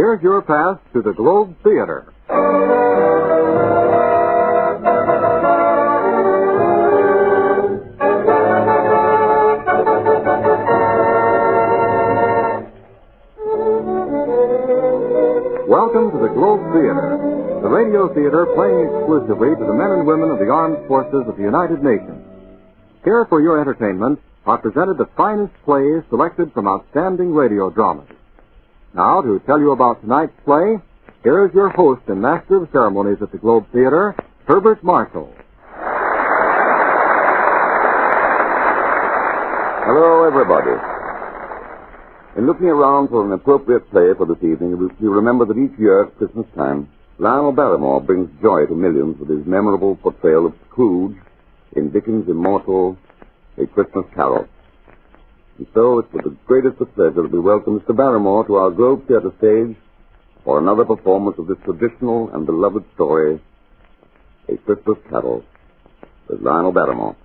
here's your pass to the Globe Theater. Welcome to the Globe Theater, the radio theater playing exclusively to the men and women of the armed forces of the United Nations. Here for your entertainment are presented the finest plays selected from outstanding radio dramas. Now, to tell you about tonight's play, here is your host and master of ceremonies at the Globe Theater, Herbert Marshall. Hello, everybody. In looking around for an appropriate play for this evening, you remember that each year at Christmas time, Lionel Barrymore brings joy to millions with his memorable portrayal of Scrooge in Dickens' immortal A Christmas Carol. And so it's with the greatest of pleasure that we welcome Mr. Barrymore to our Globe Theatre stage for another performance of this traditional and beloved story, A Christmas Carol, with Lionel Barrymore.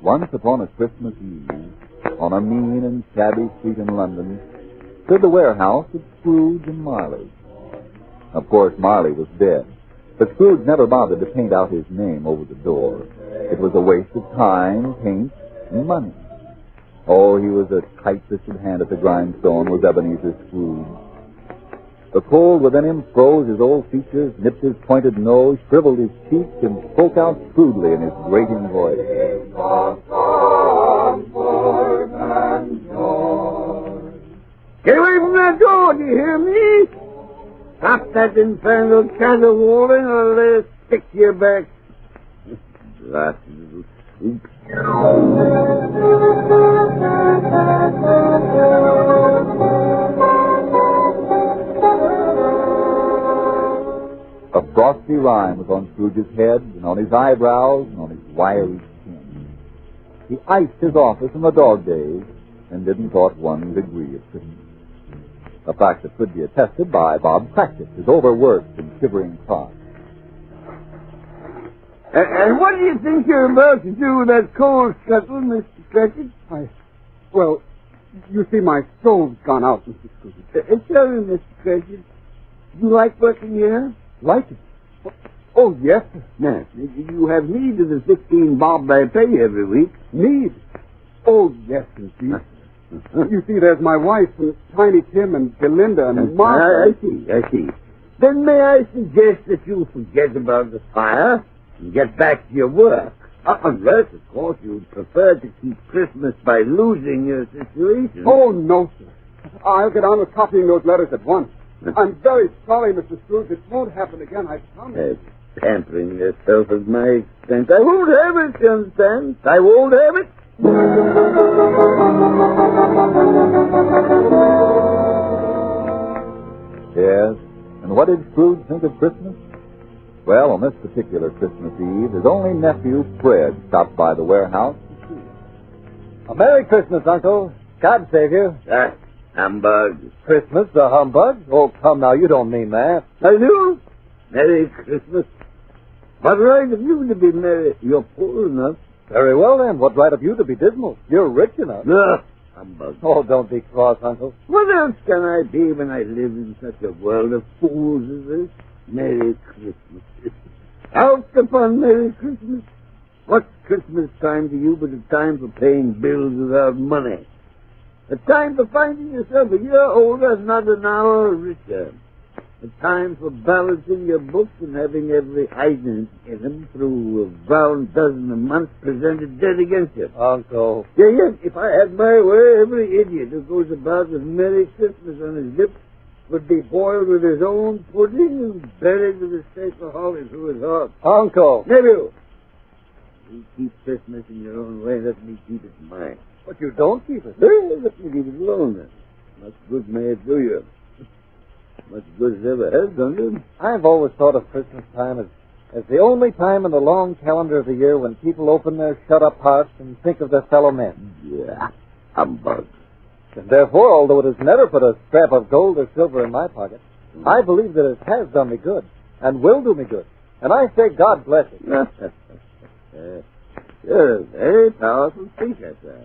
Once upon a Christmas Eve, on a mean and shabby street in London, stood the warehouse of Scrooge and Marley. Of course, Marley was dead, but Scrooge never bothered to paint out his name over the door. It was a waste of time, paint, and money. Oh, he was a tight-fisted hand at the grindstone, was Ebenezer Scrooge. The cold within him froze his old features, nipped his pointed nose, shriveled his cheeks, and spoke out shrewdly in his grating voice. Get away from that door, do you hear me? Stop that infernal caterwauling or I'll stick to your back. That little scoop. A frosty rime was on Scrooge's head and on his eyebrows and on his wiry chin. He iced his office in the dog days and didn't thought 1 degree of Christmas. A fact that could be attested by Bob Cratchit, his overworked and shivering clock. And what do you think you're about to do with that coal scuttle, Mr. Cratchit? Well, you see, my stove's gone out, Mr. Scrooge. Tell me, Mr. Cratchit, you like working here? Like it? Oh, yes, sir. Now, you have need of the 16 bob I pay every week. Need? Oh, yes, indeed. You see, there's my wife and Tiny Tim and Belinda and Martha. I see. Then may I suggest that you forget about the fire and get back to your work? Unless, of course, you'd prefer to keep Christmas by losing your situation. Oh, no, sir. I'll get on with copying those letters at once. I'm very sorry, Mr. Scrooge. It won't happen again, I promise. Pampering yourself at my expense. I won't have it, you understand? I won't have it. Yes, and what did Scrooge think of Christmas? Well, on this particular Christmas Eve, his only nephew, Fred, stopped by the warehouse to see him. A Merry Christmas, Uncle. God save you. Humbug. Christmas, a humbug? Oh, come now, you don't mean that. I do. Merry Christmas. What right have you to be merry? You're poor enough. Very well, then. What right have you to be dismal? You're rich enough. Humbug. Oh, don't be cross, Uncle. What else can I be when I live in such a world of fools as this? Merry Christmas. Out upon Merry Christmas. What's Christmas time to you but a time for paying bills without money? A time for finding yourself a year older and not an hour richer. A time for balancing your books and having every item in them through a round dozen a month presented dead against you. Uncle. Yeah, if I had my way, every idiot who goes about with Merry Christmas on his lips would be boiled with his own pudding and buried with a stake of holly through his heart. Uncle. Nephew, you keep Christmas in your own way, let me keep it mine. But you don't keep it. Let me leave it alone then. What good may it do you? Much good as ever has done it. I've always thought of Christmas time as the only time in the long calendar of the year when people open their shut-up hearts and think of their fellow men. Yeah, humbug. And therefore, although it has never put a scrap of gold or silver in my pocket, I believe that it has done me good and will do me good. And I say God bless it. You're a very powerful speaker, sir.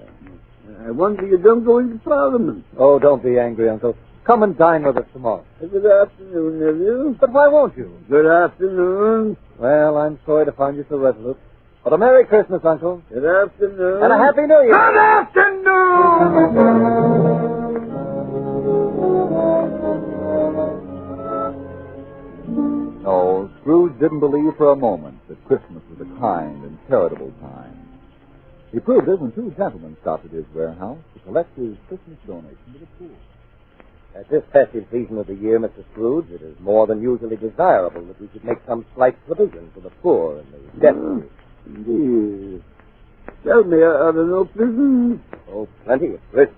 I wonder you don't go into Parliament. Oh, don't be angry, Uncle. Come and dine with us tomorrow. Good afternoon, nephew. But why won't you? Good afternoon. Well, I'm sorry to find you so resolute. But a Merry Christmas, Uncle. Good afternoon. And a Happy New Year. Good afternoon! No, Scrooge didn't believe for a moment that Christmas was a kind and charitable time. He proved it when two gentlemen stopped at his warehouse to collect his Christmas donation to the poor. At this festive season of the year, Mr. Scrooge, it is more than usually desirable that we should make some slight provision for the poor and the destitute. Indeed. Tell me, are there no prisons? Oh, plenty of prison.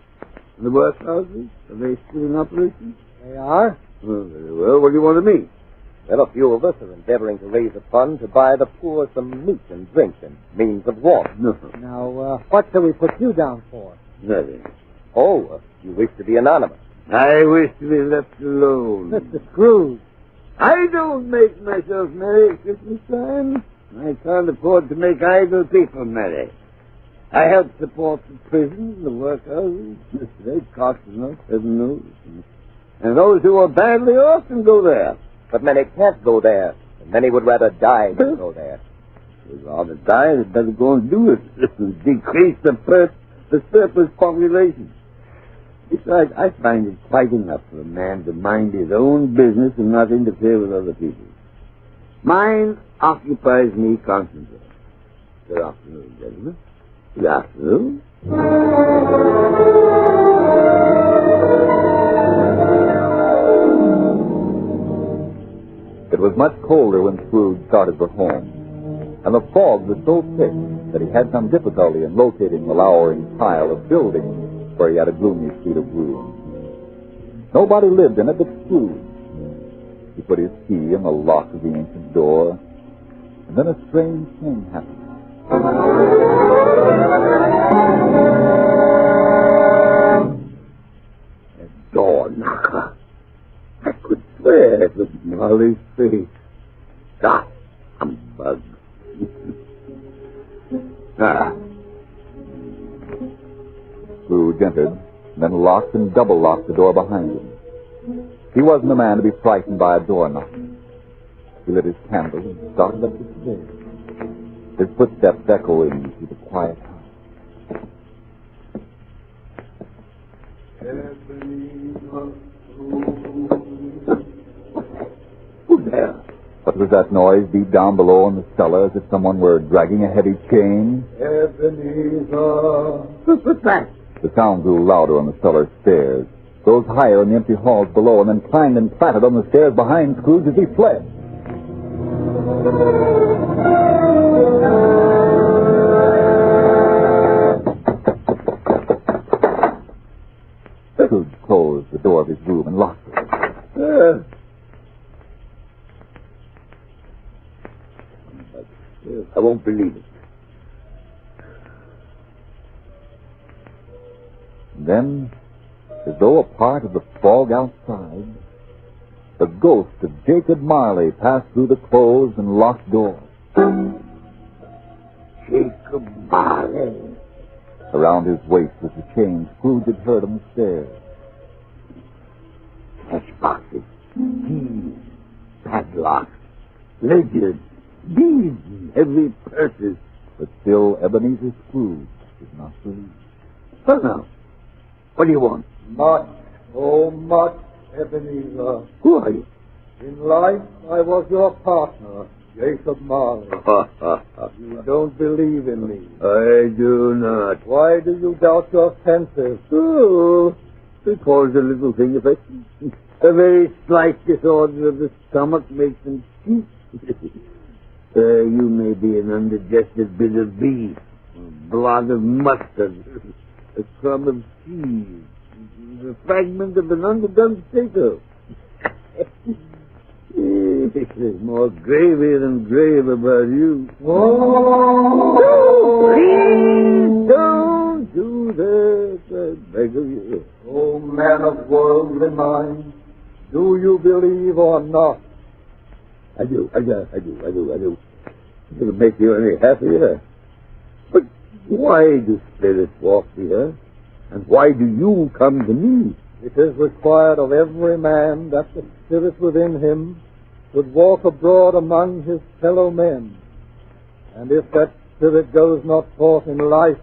In the workhouses? Are they still in operation? They are. Oh, very well. What do you want of me? Well, a few of us are endeavoring to raise a fund to buy the poor some meat and drink and means of warmth. No. Now, what shall we put you down for? Nothing. Oh, you wish to be anonymous. I wish to be left alone. Mr. Scrooge. I don't make myself merry at Christmas time. I can't afford to make idle people merry. I help support the prisons, the workhouses. They cost enough, heaven knows. And those who are badly off can go there. But many can't go there, and many would rather die than go there. They'd rather die than better go and do it. Decrease the surplus population. Besides, I find it quite enough for a man to mind his own business and not interfere with other people's. Mine occupies me constantly. Good afternoon, gentlemen. Good afternoon. It was much colder when Scrooge started for home, and the fog was so thick that he had some difficulty in locating the lowering pile of buildings where he had a gloomy street of rooms. Nobody lived in it but Scrooge. He put his key in the lock of the ancient door, and then a strange thing happened. A door knocker. I could swear it was Molly's face. Ah, humbug. Scrooge entered, then locked and double-locked the door behind him. He wasn't a man to be frightened by a door knocker. He lit his candle and started up the stairs, his footsteps echoing through the quiet house. Who's there? What was that noise deep down below in the cellar, as if someone were dragging a heavy chain? Ebenezer. What's that? The sound grew louder on the cellar stairs, rose higher in the empty halls below, and then clanged and clattered on the stairs behind Scrooge as he fled. Scrooge closed the door of his room and locked it. I won't believe it. Then, as though a part of the fog outside, the ghost of Jacob Marley passed through the closed and locked door. Jacob Marley. Around his waist was the chain Scrooge had heard on the stairs. Cash boxes, keys, padlocks, ledgers, beads, and heavy purses. But still Ebenezer Scrooge did not believe. So now, what do you want? Much, oh much, Ebenezer. Who are you? In life, I was your partner, Jacob Marley. You don't believe in me. I do not. Why do you doubt your senses? Oh, because a little thing affects me. A very slight disorder of the stomach makes them cheap. You may be an undigested bit of beef, a blot of mustard, a crumb of cheese, the fragment of an underdone potato. There's more gravy than grave about you. Oh, Please don't do that, I beg of you. oh, man of worldly mind, do you believe or not? I do. It'll make you any happier. But why do spirits walk the earth? And why do you come to me? It is required of every man that the spirit within him should walk abroad among his fellow men. And if that spirit goes not forth in life,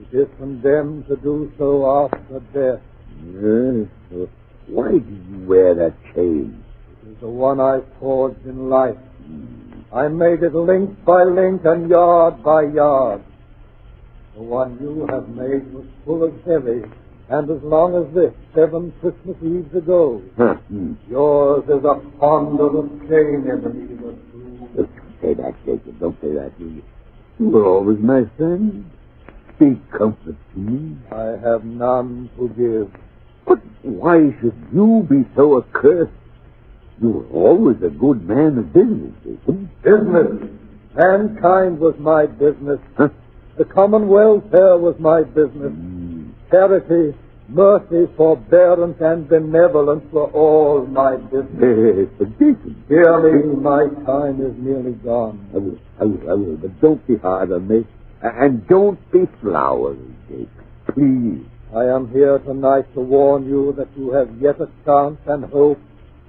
it is condemned to do so after death. Yes. So why do you wear that chain? It is the one I forged in life. I made it link by link and yard by yard. The one you have made was full as heavy, and as long as this, 7 Christmas Eves ago. Yours is a ponderous chain, Ebenezer. Don't say that, Jacob. Don't say that. You were always my friend. Speak comfort to me. I have none to give. But why should you be so accursed? You were always a good man of business, Jacob. Business. Mankind was my business. The common welfare was my business. Charity, mercy, forbearance, and benevolence were all my business. Yes, but Jacob. Hear me, my time is nearly gone. I will, but don't be hard on me. And don't be flowery, Jacob. Please. I am here tonight to warn you that you have yet a chance and hope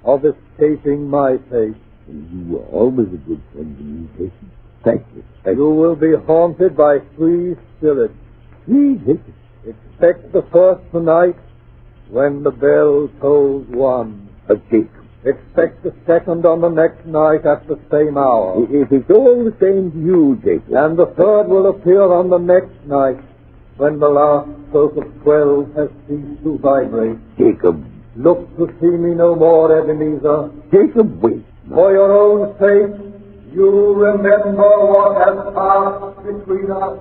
of escaping my fate. You were always a good friend to me, Jacob. Thank you. You will be haunted by 3 spirits. Please, Jacob. Expect the first tonight when the bell tolls 1. Jacob. Expect the second on the next night at the same hour. If it's all the same to you, Jacob. And the third will appear on the next night when the last stroke of 12 has ceased to vibrate. Jacob. Look to see me no more, Ebenezer. Jacob, wait. For your own sake, you remember what has passed between us.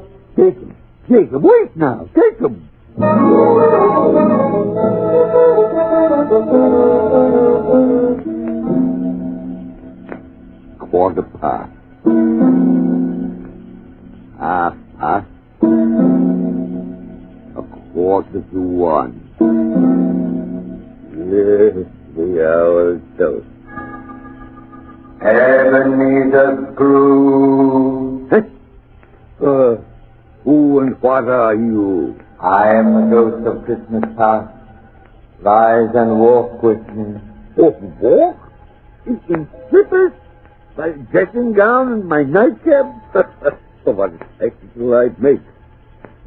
Jacob, wait now. Jacob. 1:15. 1:30. 1:45. Yes, the hour's close. Ebenezer Scrooge. Who and what are you? I am the ghost of Christmas past. Rise and walk with me. Walk? In slippers? My dressing gown and my nightcap? What a spectacle I'd make.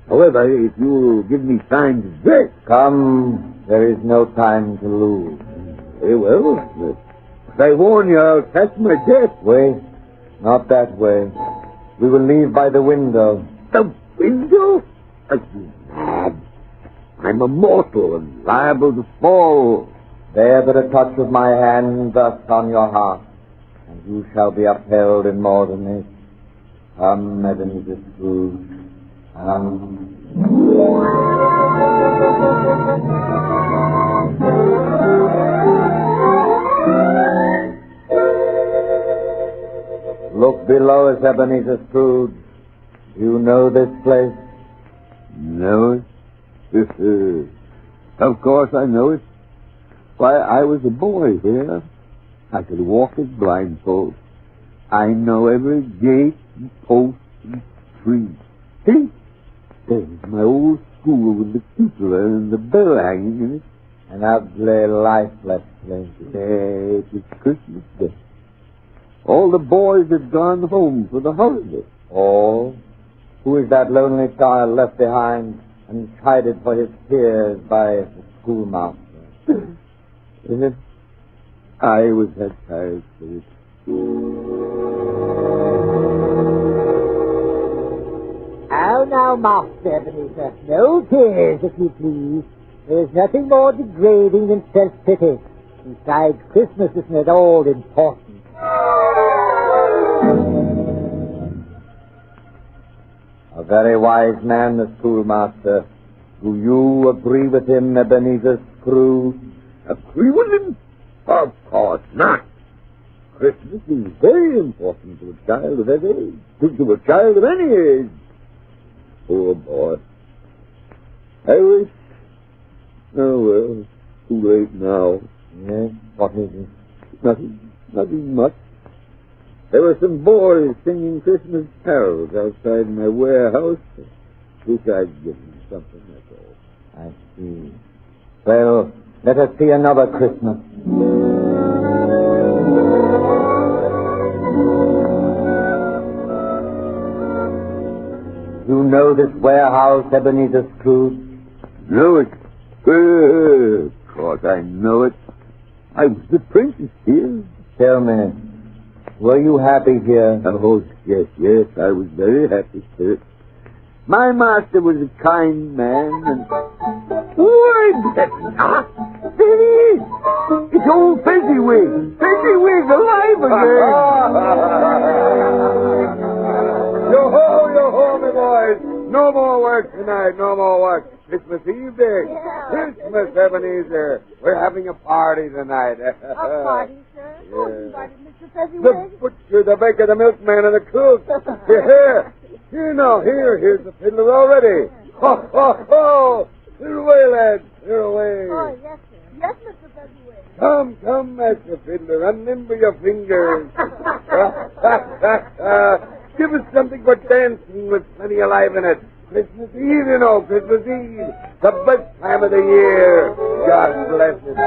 However, if you'll give me time to dress... Come, there is no time to lose. Very well. If I warn you, I'll catch my death. Wait, not that way. We will leave by the window. The window? Are you mad? I'm a mortal and liable to fall. Bear but a touch of my hand thus on your heart, and you shall be upheld in more than this. Come, Ebenezer Scrooge. Come. Look below us, Ebenezer Scrooge. Do you know this place? Know it? Of course I know it. Why, I was a boy here. I could walk it blindfold. I know every gate and post and tree. See? There's my old school with the cupola and the bell hanging in it. An ugly, lifeless place. Yes, it's Christmas Day. All the boys had gone home for the holiday. All? Who is that lonely child left behind and chided for his tears by the schoolmaster? I was that child, Philip. Oh, now, Master Ebenezer, no tears, if you please. There's nothing more degrading than self-pity. Besides, Christmas isn't at all important. A very wise man, the schoolmaster. Do you agree with him, Ebenezer Scrooge? Agree with him? Of course not. Christmas is very important to a child of that age, to a child of any age. Poor boy. I wish... Oh, well, too late now. Yes, what is it? Nothing much. There were some boys singing Christmas carols outside my warehouse. Wish I'd given them something, that's all. I see. Well, let us see another Christmas. You know this warehouse, Ebenezer Scrooge? Know it? Of course I know it. I was the apprentice here. Tell me, were you happy here? Oh, yes, I was very happy, sir. My master was a kind man, and... Why, that's not... There he is! It's old Fezziwig! Fezziwig alive again! Yo-ho, my boys! No more work tonight, no more work. Christmas Eve Day. Yeah. Christmas, Ebenezer. We're having a party tonight. A party, sir? Oh, you invited Mr. The Fezziwig? butcher, the baker, the milkman, and the cook. Here's the fiddler already. Ho, ho, ho! Clear away, lads, clear away. Oh, yes, sir. Yes, Mr. Fezziwig. Come, Master Fiddler, unlimber your fingers. Give us something for dancing with plenty of life in it. Christmas Eve, you know, Christmas Eve. The best time of the year. God bless it.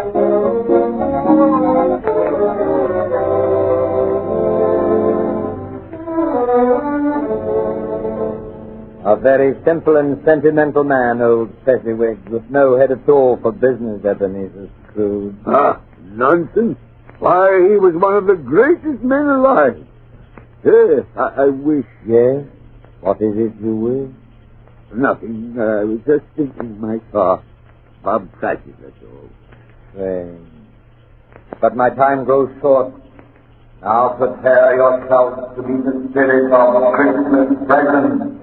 A very simple and sentimental man, old Fezziwig, with no head at all for business, Ebenezer Scrooge. Nonsense. Why, he was one of the greatest men alive. Yes, I wish... Yes? What is it you wish? Nothing. I was just thinking in my car. Bob Cratchit, that's all. Strange. But my time grows short. Now prepare yourself to be the spirit of Christmas present.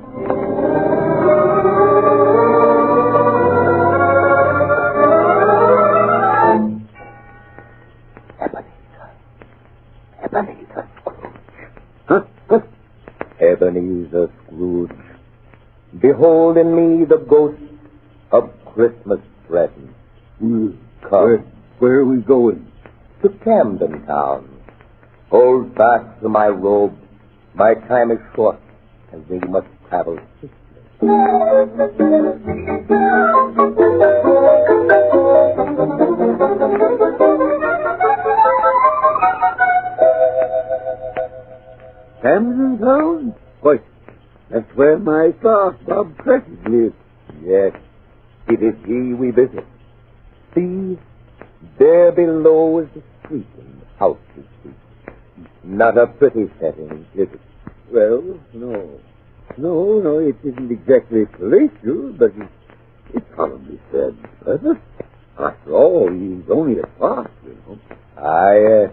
Ebenezer Scrooge. Huh? Ebenezer Scrooge. Behold in me the ghost of Christmas present. Come. Where are we going? To Camden Town. Hold fast to my robe. My time is short, and we must travel swiftly. Camden Town? Why, that's where my boss, Bob Cratchit, lives. Yes, it is he we visit. See, there below is the street and house is street. Not a pretty setting, is it? Well, no, it isn't exactly palatial, but it's probably fair and pleasant. After all, he's only a boss, you know. Yes.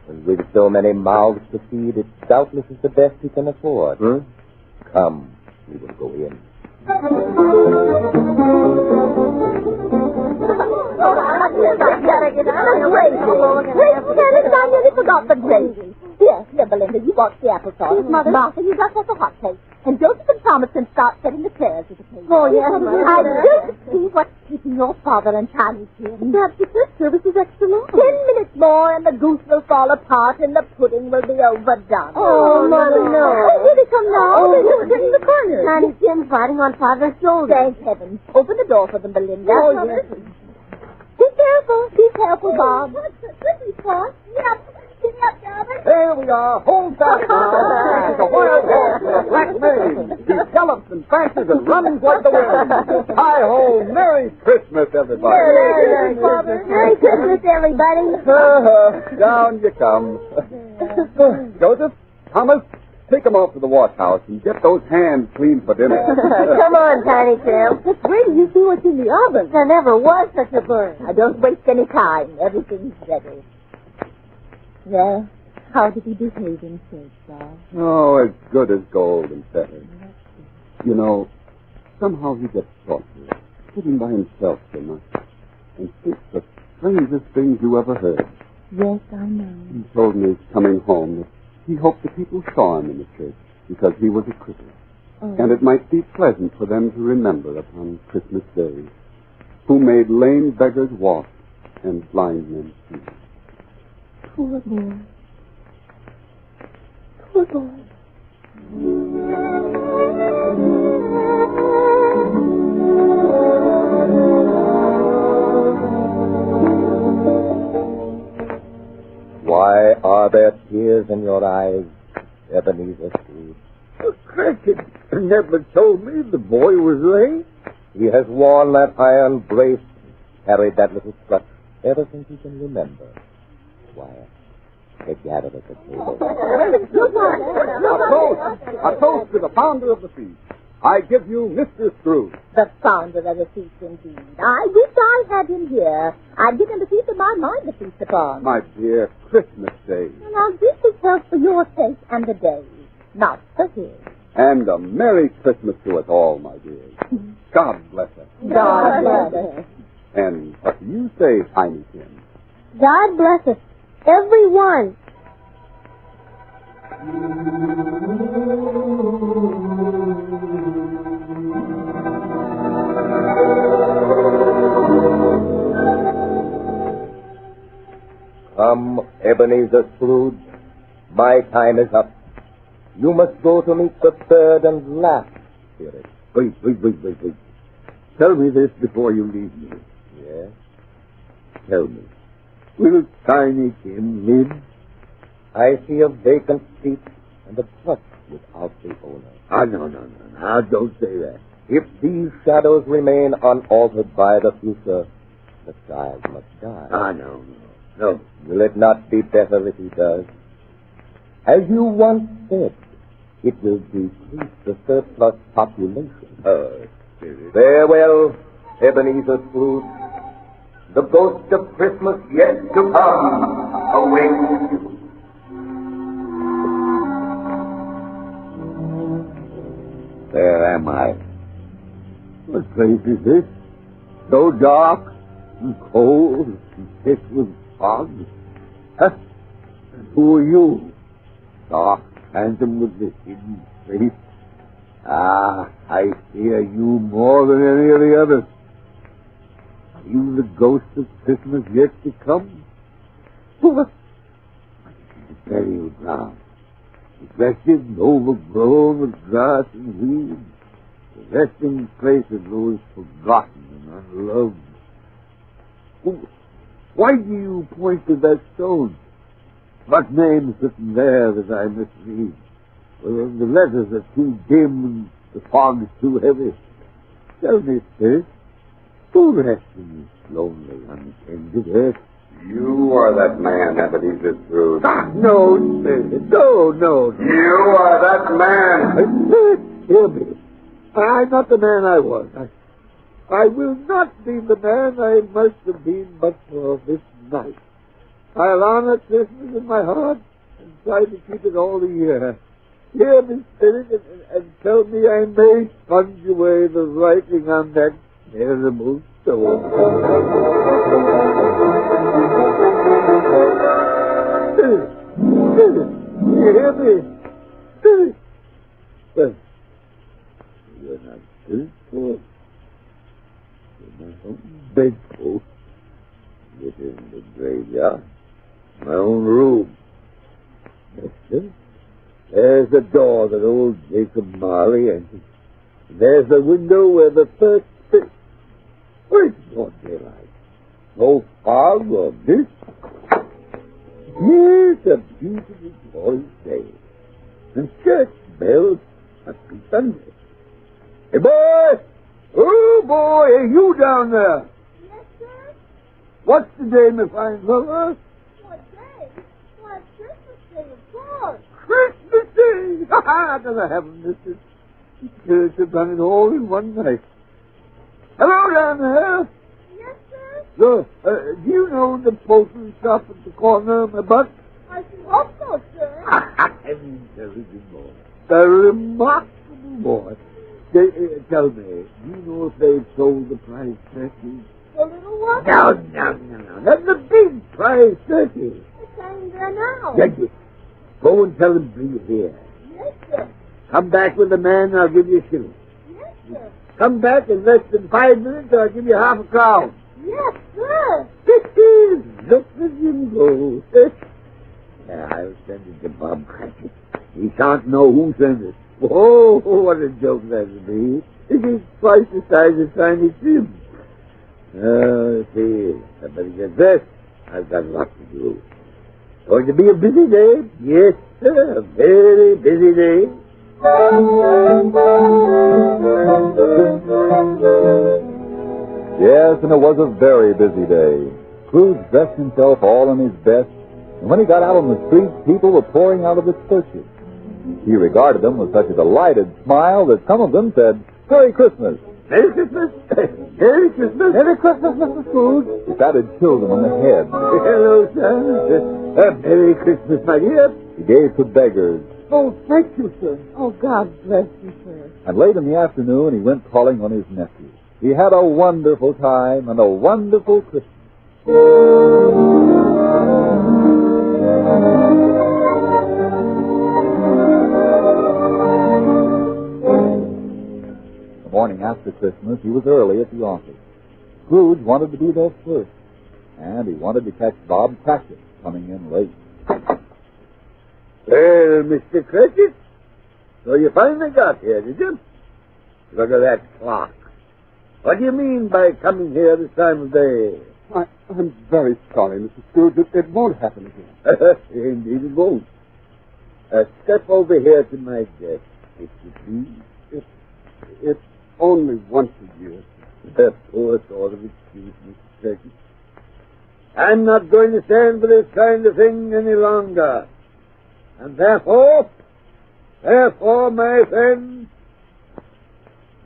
And with so many mouths to feed, it doubtless is the best he can afford. Huh? Come, we will go in. Wait, Kenneth, I nearly forgot the gravy. Yes, here, Belinda, you bought the applesauce. Yes, Mother. Martha, you got us a hot cake. And Joseph and Thomas can start setting the chairs at the table. Oh, yes, I just see what's keeping your father and Tiny Tim. Perhaps the first service is extra long. 10 minutes more and the goose will fall apart and the pudding will be overdone. Oh, Mother, no. Oh, here they come now. Oh, they're just turning the corner. Tiny Tim's riding on Father's shoulder. Thank heaven. Open the door for them, Belinda. Oh, yes. Be careful, Bob. What's the Christmas spot? Yep. Give me up, Robert. Here we are. Hold fast now. This is a wild horse with a black mane. He gallops and prances and runs like the wind. Hi-ho, Merry Christmas, everybody. Merry Christmas, Merry Christmas, everybody. Down you come. Joseph, Thomas, take them off to the wash house and get those hands clean for dinner. Come on, Tiny Tim. Just wait till you see what's in the oven. There never was such a burn. Now, don't waste any time. Everything's ready. Well, how did he behave himself, Bob? Oh, as good as gold and better. You know, somehow he gets thoughtful, sitting by himself so much, and thinks the strangest things you ever heard. Yes, I know. He told me coming home that he hoped the people saw him in the church because he was a cripple. Oh. And it might be pleasant for them to remember upon Christmas Day who made lame beggars walk and blind men see. Poor boy. Poor boy. Why are there tears in your eyes, Ebenezer Scrooge? Cratchit never told me the boy was lame. He has worn that iron brace, carried that little crutch ever since he can remember. Why, they gathered at the table. A toast to the founder of the feast. I give you Mr. Scrooge. The founder of the feast, indeed. I wish I had him here. I'd give him the feast of my mind to feast upon. My dear, Christmas Day. Now, this is health for your sake and the day's, not for his. And a Merry Christmas to us all, my dears. God bless us. God bless us. And what do you say, Tiny Tim? God bless us, everyone. Come, Ebenezer Scrooge, my time is up. You must go to meet the third and last spirit. Wait. Tell me this before you leave me. Yes? Tell me, will Tiny Tim live? I see a vacant seat and a crutch without the owner. No. Now, don't say that. If these shadows remain unaltered by the future, the child must die. No. Will it not be better if he does? As you once said, it will decrease the surplus population. Spirit. Farewell, Ebenezer Scrooge. The ghost of Christmas yet to come awaits you. Where am I? What place is this? So dark and cold and thick with fog. Huh? And who are you? Dark phantom with the hidden face. I fear you more than any of the others. Are you the ghost of Christmas yet to come? What? The burial ground. Neglected and overgrown with grass and weeds. The resting place of those forgotten and unloved. Why do you point to that stone? What name's written there that I must read? Well, the letters are too dim and the fog's too heavy. Tell me, Spirit, who rests in this lonely, untended earth? You are that man, Ebenezer Scrooge. No, Spirit, no. You are that man. Hear me. I'm not the man I was. I will not be the man I must have been but for this night. I'll honor Christmas in my heart and try to keep it all the year. Hear me, Spirit, and tell me I may sponge away the writing on that terrible stone. Spirit, you hear me? Spirit. Well, you're not Spirit, for you're my own bedpost. Get in the graveyard. My own room. Listen, there's the door that old Jacob Marley entered. There's the window where the first spirit. Where's more daylight? No fog or mist. Here's a beautiful glorious day. And church bells must be Sunday. Hey, boy! Oh, boy! Hey, you down there! Yes, sir? What's the day, my fine fellow? What day? Why, Christmas Day, of course. Christmas Day! Not gonna heaven, this is. The spirits are running all in one night. Hello down there! Yes, sir? So, do you know the postman shop at the corner of my butt? I should hope so, sir. An intelligent boy. A remarkable boy. Tell me, do you know if they've sold the prize turkeys? A little what? No. That's the big prize turkey. It's lying there now. Judge it. Go and tell him to bring it here. Yes, sir. Come back with the man and I'll give you a shilling. Yes, sir. Come back in less than 5 minutes or I'll give you half a crown. Yes, sir. Look at him go. Yeah, I'll send it to Bob Cratchit. He can't know who sent it. Oh, what a joke that would be. It is twice the size of Tiny Tim. Oh, see, I better get dressed. I've got a lot to do. Going to be a busy day? Yes, sir, a very busy day. Yes, and it was a very busy day. Scrooge dressed himself all in his best, and when he got out on the streets, people were pouring out of the churches. He regarded them with such a delighted smile that some of them said, "Merry Christmas!" Merry Christmas! Merry Christmas! Merry Christmas, Mr. Scrooge! He patted children on the head. Hello, sir. Merry Christmas, my dear. He gave to beggars. Oh, thank you, sir. Oh, God bless you, sir. And late in the afternoon, he went calling on his nephew. He had a wonderful time and a wonderful Christmas. The morning after Christmas, he was early at the office. Scrooge wanted to be there first, and he wanted to catch Bob Cratchit coming in late. Well, Mr. Cratchit, so you finally got here, did you? Look at that clock. What do you mean by coming here this time of day? I'm very sorry, Mr. Scrooge. It won't happen again. Indeed it won't. Step over here to my desk, if you please. It's only once a year. Poor sort of excuse, Mr. Cratchit. I'm not going to stand for this kind of thing any longer. And therefore, my friend,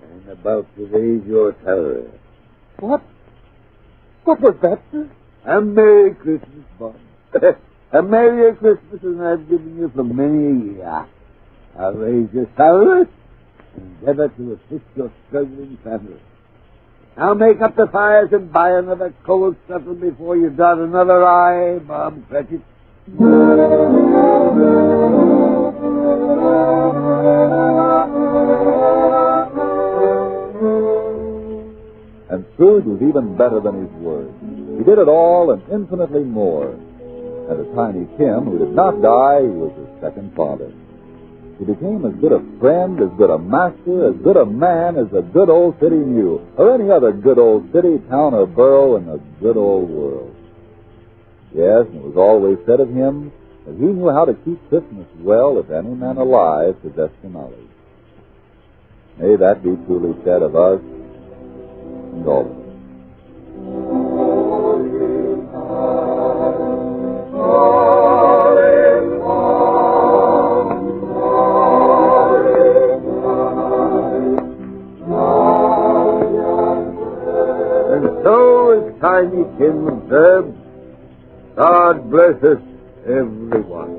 I'm about to raise your salary. What? What was that, sir? A Merry Christmas, Bob. A Merry Christmas as I've given you for many a year. I'll raise your salary and endeavor to assist your struggling family. Now make up the fires and buy another cold supper before you dot another I, Bob Cratchit. And Scrooge was even better than his word. He did it all and infinitely more. And to Tiny Tim, who did not die, he was his second father. He became as good a friend, as good a master, as good a man as the good old city knew, or any other good old city, town, or borough in the good old world. Yes, and it was always said of him that he knew how to keep Christmas well if any man alive possessed the knowledge. May that be truly said of us and all of us. And so, as Tiny Tim observed, God bless us, everyone.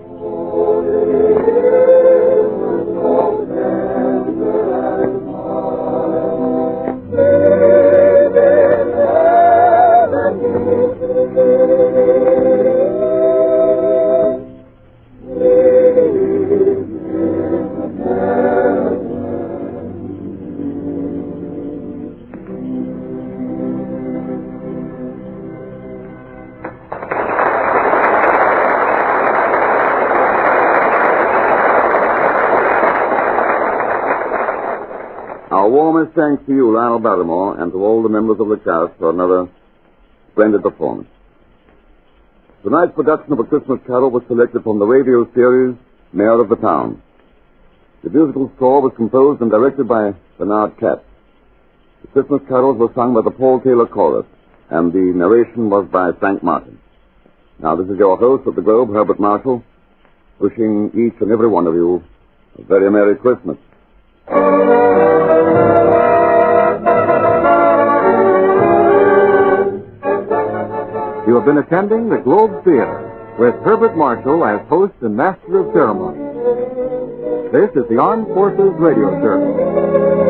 Our warmest thanks to you, Lionel Barrymore, and to all the members of the cast for another splendid performance. Tonight's production of A Christmas Carol was selected from the radio series Mayor of the Town. The musical score was composed and directed by Bernard Katz. The Christmas carols were sung by the Paul Taylor Chorus, and the narration was by Frank Martin. Now, this is your host of the Globe, Herbert Marshall, wishing each and every one of you a very Merry Christmas. You have been attending the Globe Theater with Herbert Marshall as host and master of ceremonies. This is the Armed Forces Radio Service.